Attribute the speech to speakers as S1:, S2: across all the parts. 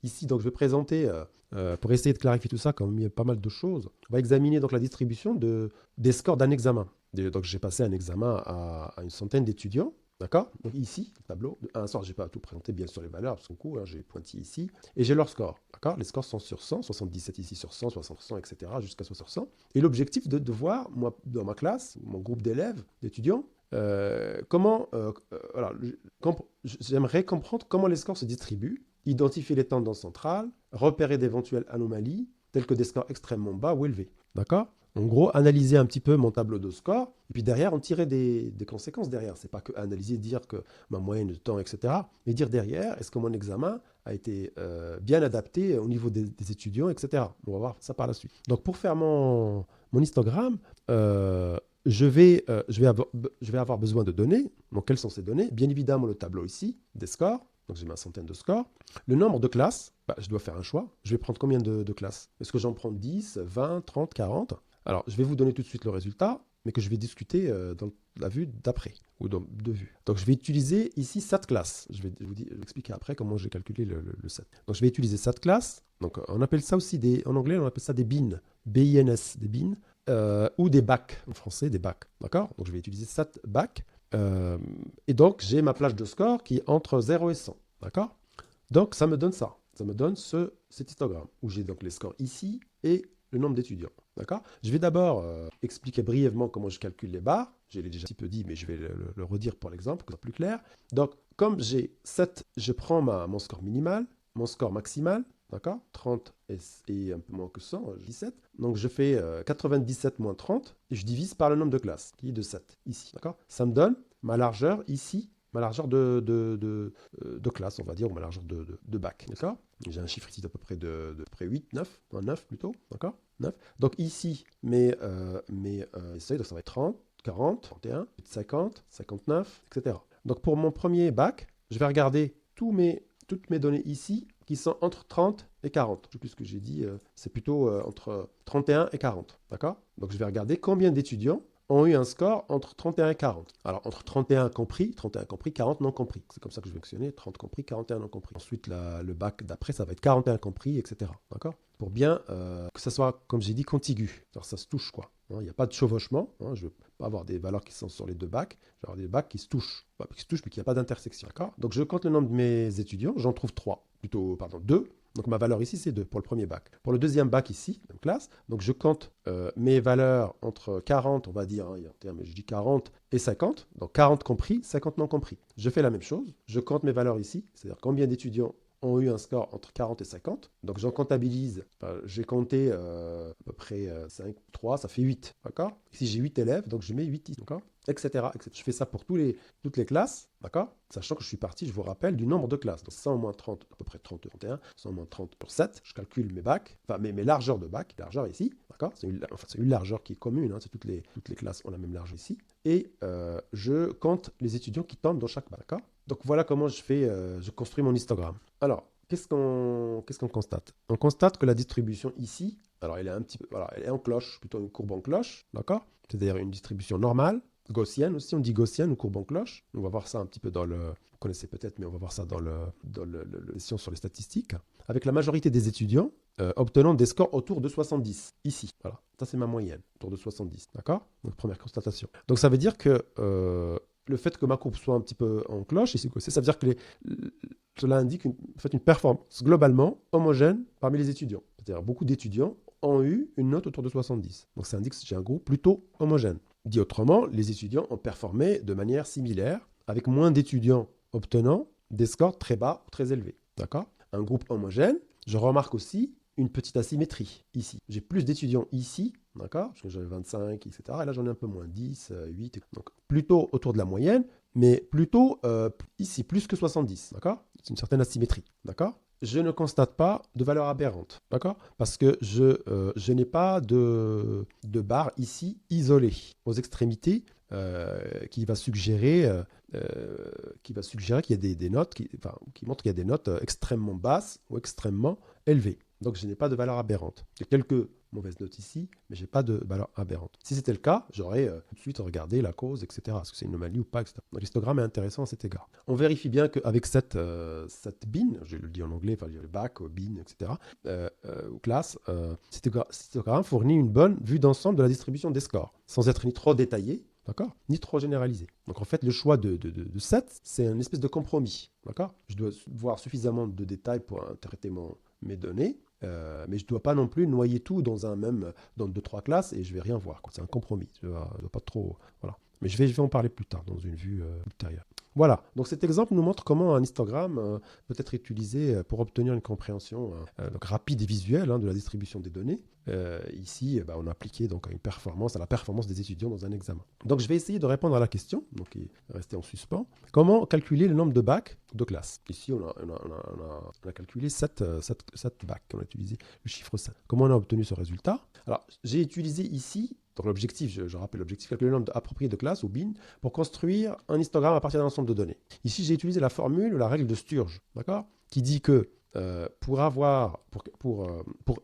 S1: Ici, donc, je vais présenter, pour essayer de clarifier tout ça, comme il y a pas mal de choses, on va examiner donc la distribution des scores d'un examen. Donc, j'ai passé un examen à une centaine d'étudiants. D'accord? Donc ici, le tableau, de 1 à 100, je n'ai pas tout présenté bien sûr les valeurs, parce qu'au coup, hein, j'ai pointillé ici, et j'ai leur score. D'accord? Les scores sont sur 100, 77 ici sur 100, 60 sur 100, etc., jusqu'à 100 sur 100. Et l'objectif de voir, moi, dans ma classe, mon groupe d'élèves, d'étudiants, voilà, j'aimerais comprendre comment les scores se distribuent, identifier les tendances centrales, repérer d'éventuelles anomalies, telles que des scores extrêmement bas ou élevés. D'accord? En gros, analyser un petit peu mon tableau de score, et puis derrière, en tirer des conséquences derrière. C'est pas que analyser, dire que ma moyenne de temps, etc., mais dire derrière, est-ce que mon examen a été bien adapté au niveau des étudiants, etc. On va voir ça par la suite. Donc, pour faire mon histogramme, je vais avoir besoin de données. Donc, quelles sont ces données? Bien évidemment, le tableau ici, des scores. Donc, j'ai ma centaine de scores. Le nombre de classes, je dois faire un choix. Je vais prendre combien de classes? Est-ce que j'en prends 10, 20, 30, 40? Alors, je vais vous donner tout de suite le résultat, mais que je vais discuter dans la vue d'après, ou dans deux vues. Donc, je vais utiliser ici 7 classes. Je vais vous expliquer après comment j'ai calculé le 7. Donc, je vais utiliser 7 classes. Donc, on appelle ça aussi en anglais, on appelle ça des bins. B-I-N-S, des bins. Ou des bacs, en français, des bacs. D'accord? Donc, je vais utiliser 7 bacs. Et donc, j'ai ma plage de score qui est entre 0 et 100. D'accord? Donc, ça me donne ça. Ça me donne cet histogramme où j'ai donc les scores ici et le nombre d'étudiants. D'accord? Je vais d'abord expliquer brièvement comment je calcule les barres. Je l'ai déjà un petit peu dit, mais je vais le redire pour l'exemple, pour que ce soit plus clair. Donc, comme j'ai 7, je prends mon score minimal, mon score maximal, d'accord? 30 et un peu moins que 100, 17. Donc, je fais 97 moins 30 et je divise par le nombre de classes, qui est de 7, ici. D'accord? Ça me donne ma largeur ici, ma largeur de classe, on va dire, ou ma largeur de bac. D'accord? J'ai un chiffre ici d'à peu près de près 8, 9, 9 plutôt. D'accord? 9. Donc ici, mes seuils, donc ça va être 30, 40, 31, 50, 59, etc. Donc pour mon premier bac, je vais regarder toutes mes données ici qui sont entre 30 et 40. Je ne sais plus ce que j'ai dit, c'est plutôt entre 31 et 40. D'accord? Donc je vais regarder combien d'étudiants ont eu un score entre 31 et 40. Alors, entre 31 compris, 40 non compris. C'est comme ça que je vais fonctionner, 30 compris, 41 non compris. Ensuite, le bac d'après, ça va être 41 compris, etc. D'accord? Pour bien que ça soit, comme j'ai dit, contigu. Alors, ça se touche, quoi. Il n'y a pas de chevauchement. Je ne veux pas avoir des valeurs qui sont sur les deux bacs. Je vais avoir des bacs qui se touchent. Qui se touchent, mais qu'il n'y a pas d'intersection. D'accord? Donc, je compte le nombre de mes étudiants. J'en trouve 3. Plutôt, pardon, 2. Donc ma valeur ici, c'est 2 pour le premier bac. Pour le deuxième bac ici, même classe, donc je compte mes valeurs entre 40, on va dire, hein, mais je dis 40 et 50. Donc 40 compris, 50 non compris. Je fais la même chose. Je compte mes valeurs ici, c'est-à-dire combien d'étudiants ont eu un score entre 40 et 50. Donc j'en comptabilise, j'ai compté à peu près 5, 3, ça fait 8. D'accord? Ici j'ai 8 élèves, donc je mets 8 ici. D'accord? Etc., etc. Je fais ça pour toutes les classes, d'accord? Sachant que je suis parti, je vous rappelle, du nombre de classes. Donc 100 moins 30, à peu près 30, 31, 100 moins 30 pour 7. Je calcule mes bacs, enfin mes largeurs de bac, largeur ici, d'accord? C'est une largeur qui est commune, hein, c'est toutes les classes ont la même largeur ici. Et je compte les étudiants qui tombent dans chaque bac, d'accord? Donc voilà comment je construis mon histogramme. Alors, qu'est-ce qu'on constate? On constate que la distribution ici, alors elle est un petit peu, voilà, elle est en cloche, plutôt une courbe en cloche, d'accord? C'est-à-dire une distribution normale, gaussienne aussi, on dit gaussienne ou courbe en cloche. On va voir ça un petit peu vous connaissez peut-être, mais on va voir ça dans le session sur les statistiques, avec la majorité des étudiants obtenant des scores autour de 70, ici. Voilà, ça c'est ma moyenne, autour de 70, d'accord? Donc première constatation. Donc ça veut dire que le fait que ma courbe soit un petit peu en cloche, ici, ça veut dire que cela indique une performance globalement homogène parmi les étudiants. C'est-à-dire beaucoup d'étudiants ont eu une note autour de 70. Donc ça indique que j'ai un groupe plutôt homogène. Dit autrement, les étudiants ont performé de manière similaire, avec moins d'étudiants obtenant des scores très bas ou très élevés. D'accord? Un groupe homogène. Je remarque aussi une petite asymétrie ici. J'ai plus d'étudiants ici, d'accord? Parce que j'avais 25, etc. Et là, j'en ai un peu moins, 10, 8. Donc, plutôt autour de la moyenne, mais plutôt ici, plus que 70, d'accord? C'est une certaine asymétrie, d'accord? Je ne constate pas de valeur aberrante, d'accord? Parce que je n'ai pas de barre ici isolée aux extrémités qui va suggérer qu'il y a des notes qui montrent qu'il y a des notes extrêmement basses ou extrêmement élevées. Donc je n'ai pas de valeur aberrante. Il y a quelques mauvaise note ici, mais je n'ai pas de valeur aberrante. Si c'était le cas, j'aurais tout de suite regardé la cause, etc. Est-ce que c'est une anomalie ou pas, etc. Donc l'histogramme est intéressant à cet égard. On vérifie bien qu'avec cette bin, je le dis en anglais, enfin le bac, bin, etc., ou classe, cet histogramme fournit une bonne vue d'ensemble de la distribution des scores, sans être ni trop détaillé, d'accord, ni trop généralisé. Donc en fait, le choix de 7, c'est une espèce de compromis. D'accord. Je dois voir suffisamment de détails pour traiter mes données, mais je ne dois pas non plus noyer tout dans 2-3 classes et je ne vais rien voir. C'est un compromis. Je ne dois pas trop. Voilà. Mais je vais en parler plus tard dans une vue ultérieure. Voilà, donc cet exemple nous montre comment un histogramme peut être utilisé pour obtenir une compréhension donc rapide et visuelle de la distribution des données. Ici, on a appliqué donc, à la performance des étudiants dans un examen. Donc je vais essayer de répondre à la question, donc il est resté en suspens. Comment calculer le nombre de bacs de classe? Ici, on a calculé 7 bacs, on a utilisé le chiffre 7. Comment on a obtenu ce résultat? Alors, j'ai utilisé ici donc l'objectif, je rappelle l'objectif, calculer le nombre approprié de classes, ou bin, pour construire un histogramme à partir d'un ensemble de données. Ici, j'ai utilisé la formule, la règle de Sturge, d'accord, qui dit que pour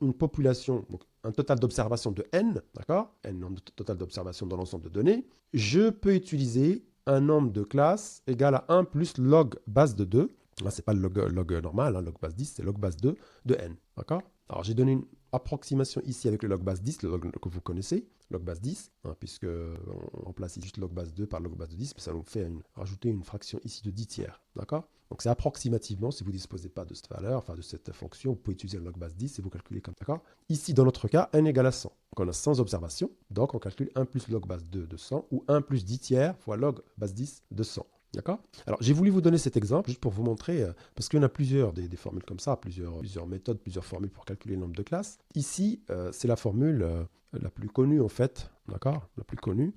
S1: une population, donc un total d'observation de n, d'accord, n nombre total d'observation dans l'ensemble de données, je peux utiliser un nombre de classes égal à 1 plus log base de 2. Là, ce n'est pas le log normal, log base 10, c'est log base 2 de n, d'accord. Alors, j'ai donné une approximation ici avec le log base 10, le log que vous connaissez, log base 10, puisque on remplace juste log base 2 par log base 10, mais ça nous fait rajouter une fraction ici de 10 tiers, d'accord. Donc c'est approximativement, si vous ne disposez pas de cette valeur, enfin de cette fonction, vous pouvez utiliser le log base 10 et vous calculez comme ça, d'accord. Ici, dans notre cas, n égale à 100. Donc on a 100 observations, donc on calcule 1 plus log base 2 de 100, ou 1 plus 10 tiers fois log base 10 de 100. D'accord. Alors, j'ai voulu vous donner cet exemple juste pour vous montrer, parce qu'il y en a plusieurs des formules comme ça, plusieurs méthodes, plusieurs formules pour calculer le nombre de classes. Ici, c'est la formule la plus connue en fait, d'accord, la plus connue.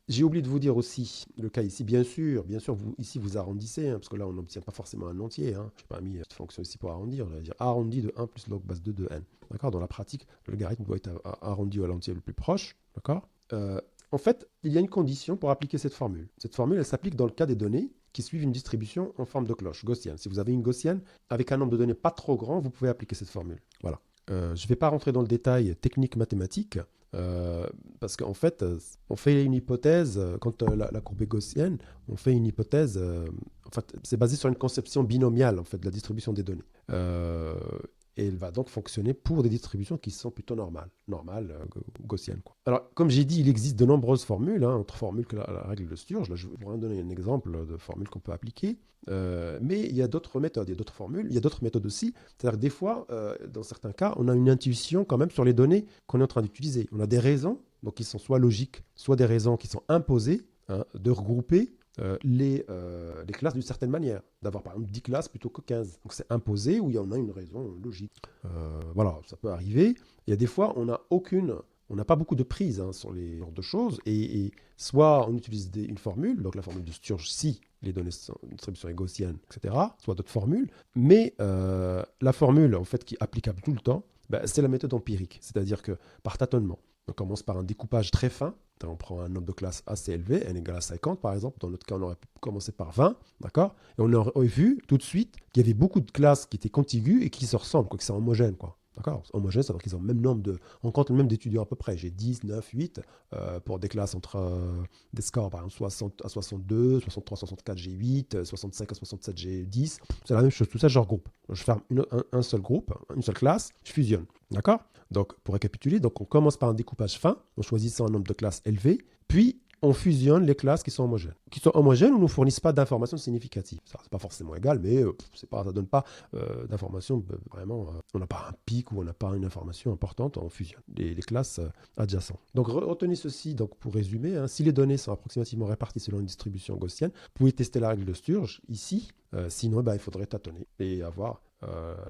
S1: J'ai oublié de vous dire aussi le cas ici, bien sûr, ici vous arrondissez, parce que là on n'obtient pas forcément un entier. Je n'ai pas mis cette fonction ici pour arrondir, je vais dire arrondi de 1 plus log base 2 de n. D'accord. Dans la pratique, le logarithme doit être arrondi à l'entier le plus proche, d'accord. En fait, il y a une condition pour appliquer cette formule. Cette formule, elle s'applique dans le cas des données qui suivent une distribution en forme de cloche, gaussienne. Si vous avez une gaussienne avec un nombre de données pas trop grand, vous pouvez appliquer cette formule. Voilà. Je ne vais pas rentrer dans le détail technique mathématique, parce qu'en fait, on fait une hypothèse, quand la courbe est gaussienne, on fait une hypothèse, en fait, c'est basé sur une conception binomiale en fait, de la distribution des données. Et elle va donc fonctionner pour des distributions qui sont plutôt normales, gaussiennes. Quoi. Alors, comme j'ai dit, il existe de nombreuses formules, autre formule que la règle de Sturge. Là, je vais vous donner un exemple de formule qu'on peut appliquer. Mais il y a d'autres méthodes, il y a d'autres formules, il y a d'autres méthodes aussi. C'est-à-dire que des fois, dans certains cas, on a une intuition quand même sur les données qu'on est en train d'utiliser. On a des raisons, donc qui sont soit logiques, soit des raisons qui sont imposées, de regrouper les classes d'une certaine manière, d'avoir par exemple 10 classes plutôt que 15. Donc c'est imposé ou il y en a une raison logique. Voilà, ça peut arriver. Il y a des fois, on n'a pas beaucoup de prise sur les genres de choses, et soit on utilise une formule, donc la formule de Sturge si les données sont une distribution est gaussienne, etc., soit d'autres formules, mais la formule en fait qui est applicable tout le temps, c'est la méthode empirique, c'est-à-dire que par tâtonnement, on commence par un découpage très fin. On prend un nombre de classes assez élevé, n égale à 50 par exemple. Dans notre cas, on aurait pu commencer par 20, d'accord. Et on aurait vu tout de suite qu'il y avait beaucoup de classes qui étaient contiguës et qui se ressemblent, quoi, que c'est homogène, quoi. D'accord. Homogène, c'est-à-dire qu'ils ont le même nombre on compte le même d'étudiants à peu près. J'ai 10, 9, 8 pour des classes entre des scores par exemple 60 à 62, 63 à 64, j'ai 8, 65 à 67, j'ai 10. C'est la même chose, tout ça, je regroupe. Je ferme un seul groupe, une seule classe, je fusionne. D'accord. Donc, pour récapituler, donc on commence par un découpage fin, en choisissant un nombre de classes élevé, puis on fusionne les classes qui sont homogènes. Qui sont homogènes ou ne fournissent pas d'informations significatives. Ça, c'est pas forcément égal, mais ça ne donne pas d'informations vraiment. On n'a pas un pic ou on n'a pas une information importante, on fusionne les classes adjacentes. Donc, retenez ceci donc, pour résumer. Si les données sont approximativement réparties selon une distribution gaussienne, vous pouvez tester la règle de Sturge ici. Sinon, il faudrait tâtonner et avoir.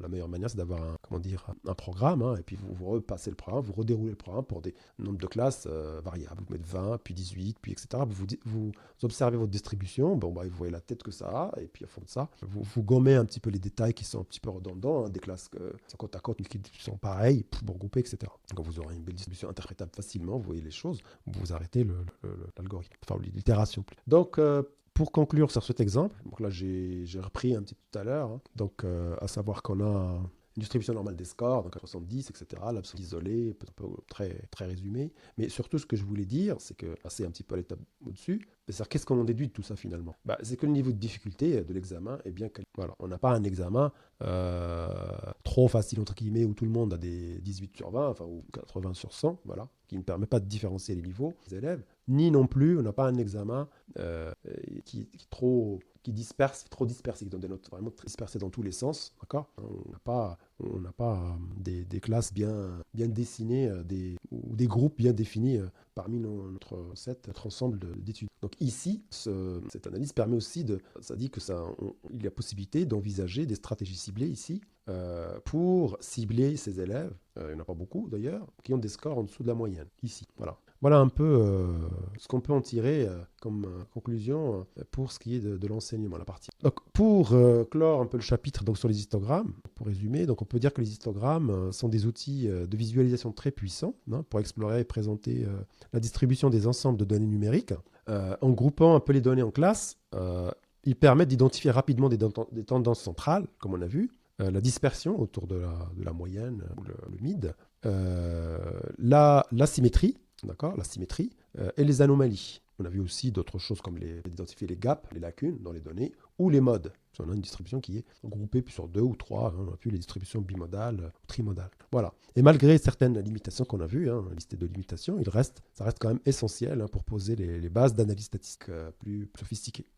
S1: La meilleure manière, c'est d'avoir un programme, et puis vous repassez le programme, vous redéroulez le programme pour des nombres de classes variables. Vous mettez 20, puis 18, puis etc. Vous observez votre distribution, vous voyez la tête que ça a, et puis à fond de ça, vous gommez un petit peu les détails qui sont un petit peu redondants, des classes qui sont côte à côte, mais qui sont pareilles, pour regrouper, etc. Donc vous aurez une belle distribution interprétable facilement, vous voyez les choses, vous arrêtez l'algorithme, enfin l'itération. Donc, pour conclure sur cet exemple, donc là j'ai repris un petit tout à l'heure, donc à savoir qu'on a une distribution normale des scores, donc à 70, etc. L'absence isolée, un peu très, très résumé. Mais surtout, ce que je voulais dire, c'est que, passer un petit peu à l'étape au-dessus, c'est-à-dire qu'est-ce qu'on en déduit de tout ça finalement? C'est que le niveau de difficulté de l'examen est bien qualifié. Voilà, on n'a pas un examen trop facile, entre guillemets, où tout le monde a des 18 sur 20, enfin, ou 80 sur 100, voilà, qui ne permet pas de différencier les niveaux des élèves, ni non plus, on n'a pas un examen qui disperse, trop dispersé, qui donne des notes vraiment très dispersées dans tous les sens, d'accord? On n'a pas des classes bien dessinées, ou des groupes bien définis parmi notre ensemble d'études. Donc ici, cette analyse permet aussi ça dit que il y a possibilité d'envisager des stratégies ciblées ici pour cibler ces élèves, il n'y en a pas beaucoup d'ailleurs, qui ont des scores en dessous de la moyenne, ici. Voilà un peu ce qu'on peut en tirer comme conclusion pour ce qui est de l'enseignement, la partie. Donc, pour clore un peu le chapitre donc, sur les histogrammes, pour résumer, donc on peut dire que les histogrammes sont des outils de visualisation très puissants pour explorer et présenter la distribution des ensembles de données numériques. En groupant un peu les données en classes, ils permettent d'identifier rapidement des tendances centrales, comme on a vu, la dispersion autour de la moyenne ou le mid, la symétrie, d'accord, la symétrie et les anomalies. On a vu aussi d'autres choses comme identifier les gaps, les lacunes dans les données, ou les modes. On a une distribution qui est groupée sur 2 ou 3, on a vu les distributions bimodales, ou trimodales. Voilà. Et malgré certaines limitations qu'on a vues, liste de limitations, ça reste quand même essentiel pour poser les bases d'analyse statistique plus sophistiquées.